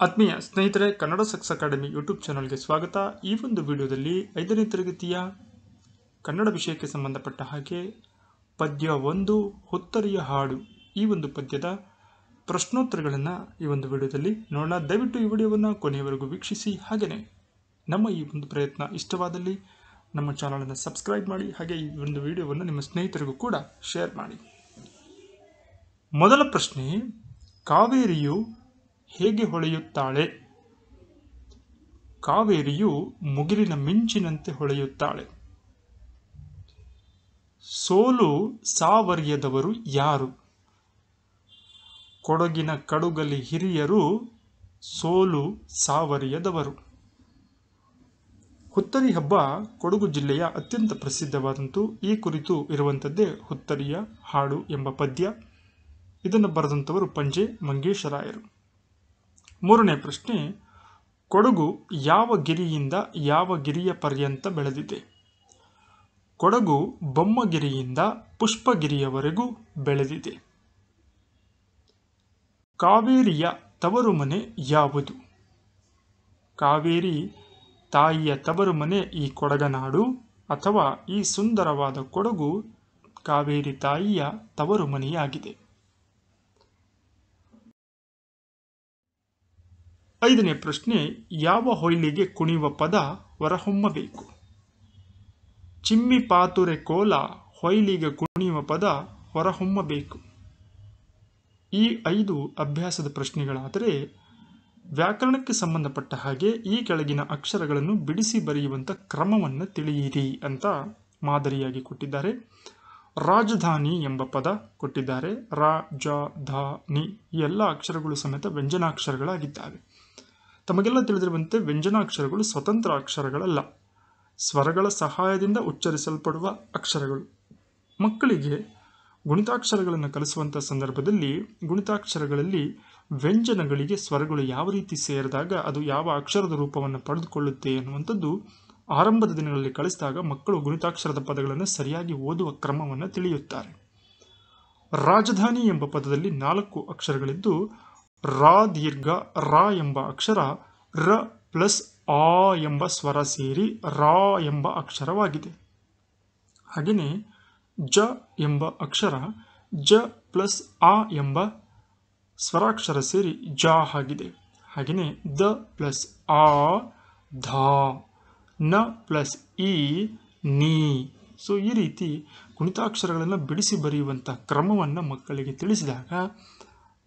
ಆತ್ಮೀಯ ಸ್ನೇಹಿತರೆ, Kannada success academy YouTube ಚಾನಲ್ಗೆ ಸ್ವಾಗತ. ಈ ಒಂದು ವಿಡಿಯೋದಲ್ಲಿ 5ನೇ ತರಗತಿಯ ಕನ್ನಡ ವಿಷಯಕ್ಕೆ ಸಂಬಂಧಪಟ್ಟ ಹಾಗೆ ಪದ್ಯ 1 ಹುತ್ತರಿಯ ಹಾಡು ಈ ಒಂದು ಪದ್ಯದ ಪ್ರಶ್ನೋತ್ತರಗಳನ್ನು ಈ ಒಂದು ವಿಡಿಯೋದಲ್ಲಿ ನೋಡೋಣ. ದಯವಿಟ್ಟು ಈ ವಿಡಿಯೋವನ್ನು ಕೊನೆಯವರೆಗೂ ವೀಕ್ಷಿಸಿ. ಹಾಗೆಯೇ ನಮ್ಮ ಈ ಒಂದು ಪ್ರಯತ್ನ ಇಷ್ಟವಾದಲ್ಲಿ ನಮ್ಮ ಚಾನಲನ್ನು ಸಬ್ಸ್ಕ್ರೈಬ್ ಮಾಡಿ. ಹಾಗೆ ಈ ಒಂದು ವಿಡಿಯೋವನ್ನು ನಿಮ್ಮ ಸ್ನೇಹಿತರಿಗೂ ಕೂಡ ಶೇರ್ ಮಾಡಿ. ಮೊದಲ ಪ್ರಶ್ನೆ, ಕಾವೇರಿಯು ಹೇಗೆ ಹೊಳೆಯುತ್ತಾಳೆ? ಕಾವೇರಿಯು ಮುಗಿಲಿನ ಮಿಂಚಿನಂತೆ ಹೊಳೆಯುತ್ತಾಳೆ. ಸೋಲು ಸಾವರ್ಯದವರು ಯಾರು? ಕೊಡಗಿನ ಕಡುಗಲಿ ಹಿರಿಯರು ಸೋಲು ಸಾವರ್ಯದವರು. ಹುತ್ತರಿ ಹಬ್ಬ ಕೊಡಗು ಜಿಲ್ಲೆಯ ಅತ್ಯಂತ ಪ್ರಸಿದ್ಧವಾದಂತು. ಈ ಕುರಿತು ಇರುವಂಥದ್ದೇ ಹುತ್ತರಿಯ ಹಾಡು ಎಂಬ ಪದ್ಯ. ಇದನ್ನು ಬರೆದಂಥವರು ಪಂಜೆ ಮಂಗೇಶರಾಯರು. ಮೂರನೇ ಪ್ರಶ್ನೆ, ಕೊಡಗು ಯಾವ ಗಿರಿಯಿಂದ ಯಾವ ಗಿರಿಯ ಪರ್ಯಂತ ಬೆಳೆದಿದೆ? ಕೊಡಗು ಬೊಮ್ಮಗಿರಿಯಿಂದ ಪುಷ್ಪಗಿರಿಯವರೆಗೂ ಬೆಳೆದಿದೆ. ಕಾವೇರಿಯ ತವರು ಮನೆ ಯಾವುದು? ಕಾವೇರಿ ತಾಯಿಯ ತವರು ಮನೆ ಈ ಕೊಡಗನಾಡು, ಅಥವಾ ಈ ಸುಂದರವಾದ ಕೊಡಗು ಕಾವೇರಿ ತಾಯಿಯ ತವರು ಮನೆಯಾಗಿದೆ. 5ನೇ ಪ್ರಶ್ನೆ, ಯಾವ ಹೊಯ್ಲಿಗೆ ಕುಣಿಯುವ ಪದ ಹೊರಹೊಮ್ಮಬೇಕು? ಚಿಮ್ಮಿ ಪಾತುರೆ ಕೋಲ ಹೊಯ್ಲಿಗೆ ಕುಣಿಯುವ ಪದ ಹೊರಹೊಮ್ಮಬೇಕು. ಈ 5 ಅಭ್ಯಾಸದ ಪ್ರಶ್ನೆಗಳಾದರೆ, ವ್ಯಾಕರಣಕ್ಕೆ ಸಂಬಂಧಪಟ್ಟ ಹಾಗೆ ಈ ಕೆಳಗಿನ ಅಕ್ಷರಗಳನ್ನು ಬಿಡಿಸಿ ಬರೆಯುವಂಥ ಕ್ರಮವನ್ನು ತಿಳಿಯಿರಿ ಅಂತ ಮಾದರಿಯಾಗಿ ಕೊಟ್ಟಿದ್ದಾರೆ. ರಾಜಧಾನಿ ಎಂಬ ಪದ ಕೊಟ್ಟಿದ್ದಾರೆ. ರ, ಜ, ಧ, ನಿ ಈ ಎಲ್ಲ ಅಕ್ಷರಗಳು ಸಮೇತ ವ್ಯಂಜನಾಕ್ಷರಗಳಾಗಿದ್ದಾವೆ. ತಮಗೆಲ್ಲ ತಿಳಿದಿರುವಂತೆ ವ್ಯಂಜನಾಕ್ಷರಗಳು ಸ್ವತಂತ್ರ ಅಕ್ಷರಗಳಲ್ಲ, ಸ್ವರಗಳ ಸಹಾಯದಿಂದ ಉಚ್ಚರಿಸಲ್ಪಡುವ ಅಕ್ಷರಗಳು. ಮಕ್ಕಳಿಗೆ ಗುಣಿತಾಕ್ಷರಗಳನ್ನು ಕಲಿಸುವಂಥ ಸಂದರ್ಭದಲ್ಲಿ ಗುಣಿತಾಕ್ಷರಗಳಲ್ಲಿ ವ್ಯಂಜನಗಳಿಗೆ ಸ್ವರಗಳು ಯಾವ ರೀತಿ ಸೇರಿದಾಗ ಅದು ಯಾವ ಅಕ್ಷರದ ರೂಪವನ್ನು ಪಡೆದುಕೊಳ್ಳುತ್ತೆ ಅನ್ನುವಂಥದ್ದು ಆರಂಭದ ದಿನಗಳಲ್ಲಿ ಕಲಿಸಿದಾಗ ಮಕ್ಕಳು ಗುಣಿತಾಕ್ಷರದ ಪದಗಳನ್ನು ಸರಿಯಾಗಿ ಓದುವ ಕ್ರಮವನ್ನು ತಿಳಿಯುತ್ತಾರೆ. ರಾಜಧಾನಿ ಎಂಬ ಪದದಲ್ಲಿ 4 ಅಕ್ಷರಗಳಿದ್ದು, ರಾ ದೀರ್ಘ ರಾ ಎಂಬ ಅಕ್ಷರ ರ ಪ್ಲಸ್ ಆ ಎಂಬ ಸ್ವರ ಸೇರಿ ರಾ ಎಂಬ ಅಕ್ಷರವಾಗಿದೆ. ಹಾಗೆಯೇ ಜ ಎಂಬ ಅಕ್ಷರ ಜ ಪ್ಲಸ್ ಆ ಎಂಬ ಸ್ವರಾಕ್ಷರ ಸೇರಿ ಜ ಆಗಿದೆ. ಹಾಗೆಯೇ ದ ಪ್ಲಸ್ ಆ ಧ, ನ ಪ್ಲಸ್ ಈ ನೀ. ಸೊ ಈ ರೀತಿ ಗುಣಿತಾಕ್ಷರಗಳನ್ನು ಬಿಡಿಸಿ ಬರೆಯುವಂಥ ಕ್ರಮವನ್ನು ಮಕ್ಕಳಿಗೆ ತಿಳಿಸಿದಾಗ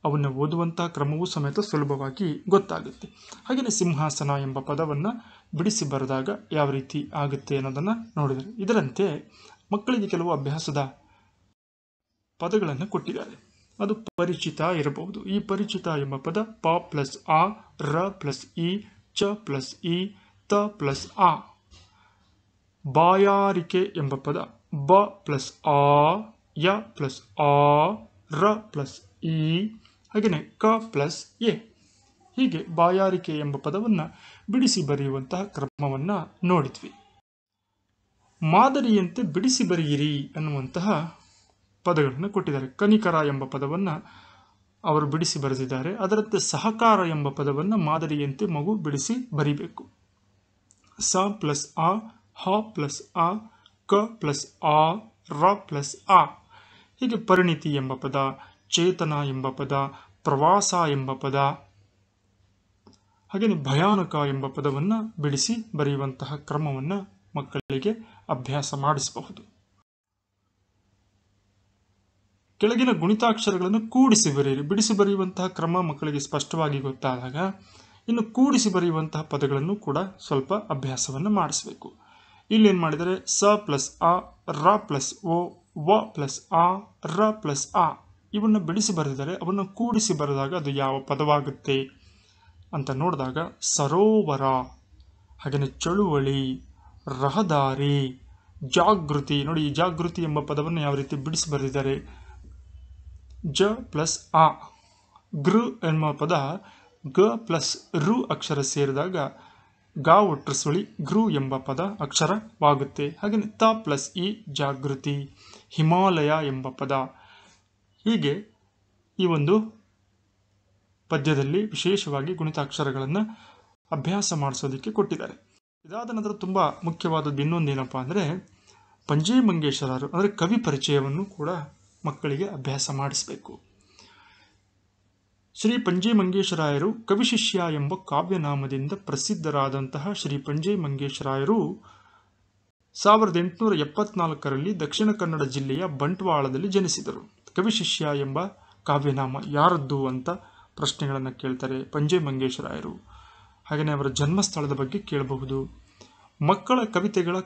ಅವನ್ನು ಓದುವಂಥ ಕ್ರಮವೂ ಸಮೇತ ಸುಲಭವಾಗಿ ಗೊತ್ತಾಗುತ್ತೆ. ಹಾಗೆಯೇ ಸಿಂಹಾಸನ ಎಂಬ ಪದವನ್ನು ಬಿಡಿಸಿ ಬರೆದಾಗ ಯಾವ ರೀತಿ ಆಗುತ್ತೆ ಅನ್ನೋದನ್ನು ನೋಡಿದರೆ, ಇದರಂತೆ ಮಕ್ಕಳಿಗೆ ಕೆಲವು ಅಭ್ಯಾಸದ ಪದಗಳನ್ನು ಕೊಟ್ಟಿದ್ದಾರೆ. ಅದು ಪರಿಚಿತ ಇರಬಹುದು. ಈ ಪರಿಚಿತ ಎಂಬ ಪದ ಪ ಪ್ಲಸ್ ಆ, ರ ಪ್ಲಸ್ ಇ, ಚ ಪ್ಲಸ್ ಇ, ತ ಪ್ಲಸ್ ಆ. ಬಾಯಾರಿಕೆ ಎಂಬ ಪದ ಬ ಪ್ಲಸ್ ಆ, ಯ ಪ್ಲಸ್ ಆ, ರ ಪ್ಲಸ್ ಇ, ಹಾಗೆಯೇ ಕ ಪ್ಲಸ್ ಎ. ಹೀಗೆ ಬಾಯಾರಿಕೆ ಎಂಬ ಪದವನ್ನು ಬಿಡಿಸಿ ಬರೆಯುವಂತಹ ಕ್ರಮವನ್ನು ನೋಡಿದ್ವಿ. ಮಾದರಿಯಂತೆ ಬಿಡಿಸಿ ಬರೆಯಿರಿ ಅನ್ನುವಂತಹ ಪದಗಳನ್ನು ಕೊಟ್ಟಿದ್ದಾರೆ. ಕನಿಕರ ಎಂಬ ಪದವನ್ನು ಅವರು ಬಿಡಿಸಿ ಬರೆದಿದ್ದಾರೆ. ಅದರಂತೆ ಸಹಕಾರ ಎಂಬ ಪದವನ್ನು ಮಾದರಿಯಂತೆ ಮಗು ಬಿಡಿಸಿ ಬರಿಬೇಕು. ಸ ಪ್ಲಸ್ ಆ, ಹ ಪ್ಲಸ್ ಆ, ಕ ಪ್ಲಸ್ ಆ, ರ ಪ್ಲಸ್ ಆ. ಹೀಗೆ ಪರಿಣಿತಿ ಎಂಬ ಪದ, ಚೇತನ ಎಂಬ ಪದ, ಪ್ರವಾಸ ಎಂಬ ಪದ, ಹಾಗೆಯೇ ಭಯಾನಕ ಎಂಬ ಪದವನ್ನು ಬಿಡಿಸಿ ಬರೆಯುವಂತಹ ಕ್ರಮವನ್ನು ಮಕ್ಕಳಿಗೆ ಅಭ್ಯಾಸ ಮಾಡಿಸಬಹುದು. ಕೆಳಗಿನ ಗುಣಿತಾಕ್ಷರಗಳನ್ನು ಕೂಡಿಸಿ ಬರೆಯಿರಿ. ಬಿಡಿಸಿ ಬರೆಯುವಂತಹ ಕ್ರಮ ಮಕ್ಕಳಿಗೆ ಸ್ಪಷ್ಟವಾಗಿ ಗೊತ್ತಾದಾಗ ಇನ್ನು ಕೂಡಿಸಿ ಬರೆಯುವಂತಹ ಪದಗಳನ್ನು ಕೂಡ ಸ್ವಲ್ಪ ಅಭ್ಯಾಸವನ್ನು ಮಾಡಿಸಬೇಕು. ಇಲ್ಲೇನು ಮಾಡಿದರೆ ಸ ಪ್ಲಸ್ ಆ, ರ ಪ್ಲಸ್ ಓ, ವ ಪ್ಲಸ್ ಆ, ರ ಪ್ಲಸ್ ಆ ಇವನ್ನು ಬಿಡಿಸಿ ಬರೆದಿದ್ದಾರೆ. ಅವನ್ನು ಕೂಡಿಸಿ ಬರೆದಾಗ ಅದು ಯಾವ ಪದವಾಗುತ್ತೆ ಅಂತ ನೋಡಿದಾಗ ಸರೋವರ, ಹಾಗೆಯೇ ಚಳುವಳಿ, ರಹದಾರಿ, ಜಾಗೃತಿ. ನೋಡಿ, ಈ ಜಾಗೃತಿ ಎಂಬ ಪದವನ್ನು ಯಾವ ರೀತಿ ಬಿಡಿಸಿ ಬರೆದಿದ್ದಾರೆ. ಜ ಪ್ಲಸ್ ಆ. ಗೃ ಎಂಬ ಪದ ಗ ಪ್ಲಸ್ ರು ಅಕ್ಷರ ಸೇರಿದಾಗ ಗಾ ಒಟ್ಟರ ಸುಳಿ ಗೃ ಎಂಬ ಪದ ಅಕ್ಷರವಾಗುತ್ತೆ. ಹಾಗೆಯೇ ತ ಪ್ಲಸ್ ಇ ಜಾಗೃತಿ. ಹಿಮಾಲಯ ಎಂಬ ಪದ. ಹೀಗೆ ಈ ಒಂದು ಪದ್ಯದಲ್ಲಿ ವಿಶೇಷವಾಗಿ ಗುಣಿತಾಕ್ಷರಗಳನ್ನು ಅಭ್ಯಾಸ ಮಾಡಿಸೋದಕ್ಕೆ ಕೊಟ್ಟಿದ್ದಾರೆ. ಇದಾದ ನಂತರ ತುಂಬ ಮುಖ್ಯವಾದದ್ದು ಇನ್ನೊಂದೇನಪ್ಪ ಅಂದರೆ ಪಂಜೆ ಮಂಗೇಶರಾಯರು ಅಂದರೆ ಕವಿ ಪರಿಚಯವನ್ನು ಕೂಡ ಮಕ್ಕಳಿಗೆ ಅಭ್ಯಾಸ ಮಾಡಿಸಬೇಕು. ಶ್ರೀ ಪಂಜೆ ಮಂಗೇಶರಾಯರು ಕವಿಶಿಷ್ಯ ಎಂಬ ಕಾವ್ಯನಾಮದಿಂದ ಪ್ರಸಿದ್ಧರಾದಂತಹ ಶ್ರೀ ಪಂಜೆ ಮಂಗೇಶರಾಯರು 1874ರಲ್ಲಿ ದಕ್ಷಿಣ ಕನ್ನಡ ಜಿಲ್ಲೆಯ ಬಂಟ್ವಾಳದಲ್ಲಿ ಜನಿಸಿದರು. ಕವಿಶಿಷ್ಯ ಎಂಬ ಕಾವ್ಯನಾಮ ಯಾರದ್ದು ಅಂತ ಪ್ರಶ್ನೆಗಳನ್ನು ಕೇಳ್ತಾರೆ ಪಂಜೆ ಮಂಗೇಶರಾಯರು. ಹಾಗೆಯೇ ಅವರ ಜನ್ಮಸ್ಥಳದ ಬಗ್ಗೆ ಕೇಳಬಹುದು. ಮಕ್ಕಳ ಕವಿತೆಗಳ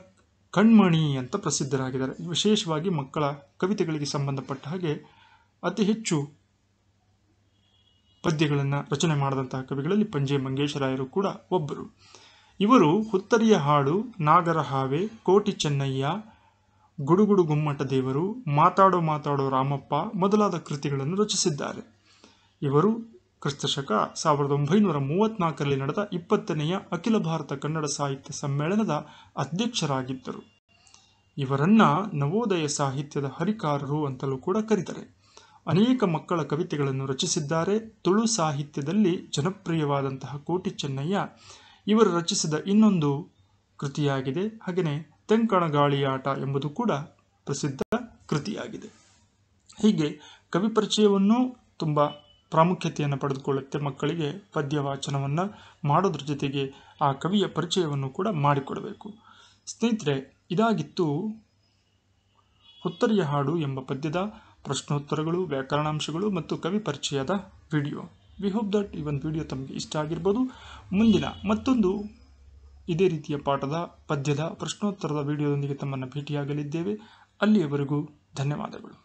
ಕಣ್ಮಣಿ ಅಂತ ಪ್ರಸಿದ್ಧರಾಗಿದ್ದಾರೆ. ವಿಶೇಷವಾಗಿ ಮಕ್ಕಳ ಕವಿತೆಗಳಿಗೆ ಸಂಬಂಧಪಟ್ಟ ಹಾಗೆ ಅತಿ ಹೆಚ್ಚು ಪದ್ಯಗಳನ್ನು ರಚನೆ ಮಾಡಿದಂತಹ ಕವಿಗಳಲ್ಲಿ ಪಂಜೆ ಮಂಗೇಶರಾಯರು ಕೂಡ ಒಬ್ಬರು. ಇವರು ಹುತ್ತರಿಯ ಹಾಡು, ನಾಗರ ಹಾವೆ, ಕೋಟಿ ಚೆನ್ನಯ್ಯ, ಗುಡುಗುಡು ಗುಮ್ಮಟ ದೇವರು, ಮಾತಾಡೋ ಮಾತಾಡೋ ರಾಮಪ್ಪ ಮೊದಲಾದ ಕೃತಿಗಳನ್ನು ರಚಿಸಿದ್ದಾರೆ. ಇವರು ಕ್ರಿಸ್ತಶಕ 1934ರಲ್ಲಿ ನಡೆದ 20ನೆಯ ಅಖಿಲ ಭಾರತ ಕನ್ನಡ ಸಾಹಿತ್ಯ ಸಮ್ಮೇಳನದ ಅಧ್ಯಕ್ಷರಾಗಿದ್ದರು. ಇವರನ್ನ ನವೋದಯ ಸಾಹಿತ್ಯದ ಹರಿಕಾರರು ಅಂತಲೂ ಕೂಡ ಕರೀತಾರೆ. ಅನೇಕ ಮಕ್ಕಳ ಕವಿತೆಗಳನ್ನು ರಚಿಸಿದ್ದಾರೆ. ತುಳು ಸಾಹಿತ್ಯದಲ್ಲಿ ಜನಪ್ರಿಯವಾದಂತಹ ಕೋಟಿ ಚೆನ್ನಯ್ಯ ಇವರು ರಚಿಸಿದ ಇನ್ನೊಂದು ಕೃತಿಯಾಗಿದೆ. ಹಾಗೆಯೇ ತೆಂಕಣ ಗಾಳಿಯಾಟ ಎಂಬುದು ಕೂಡ ಪ್ರಸಿದ್ಧ ಕೃತಿಯಾಗಿದೆ. ಹೀಗೆ ಕವಿ ಪರಿಚಯವನ್ನು ತುಂಬ ಪ್ರಾಮುಖ್ಯತೆಯನ್ನು ಪಡೆದುಕೊಳ್ಳುತ್ತೆ. ಮಕ್ಕಳಿಗೆ ಪದ್ಯ ವಾಚನವನ್ನು ಮಾಡೋದ್ರ ಜೊತೆಗೆ ಆ ಕವಿಯ ಪರಿಚಯವನ್ನು ಕೂಡ ಮಾಡಿಕೊಡಬೇಕು. ಸ್ನೇಹಿತರೆ, ಇದಾಗಿತ್ತು ಹುತ್ತರಿಯ ಹಾಡು ಎಂಬ ಪದ್ಯದ ಪ್ರಶ್ನೋತ್ತರಗಳು, ವ್ಯಾಕರಣಾಂಶಗಳು ಮತ್ತು ಕವಿ ಪರಿಚಯದ ವಿಡಿಯೋ. ವಿ ಹೋಪ್ ದಟ್ ಈ ಒಂದು ವಿಡಿಯೋ ತಮಗೆ ಇಷ್ಟ ಆಗಿರ್ಬೋದು. ಮುಂದಿನ ಮತ್ತೊಂದು ಇದೇ ರೀತಿಯ ಪಾಠದ ಪದ್ಯದ ಪ್ರಶ್ನೋತ್ತರದ ವಿಡಿಯೋದೊಂದಿಗೆ ತಮ್ಮನ್ನು ಭೇಟಿಯಾಗಲಿದ್ದೇವೆ. ಅಲ್ಲಿಯವರೆಗೂ ಧನ್ಯವಾದಗಳು.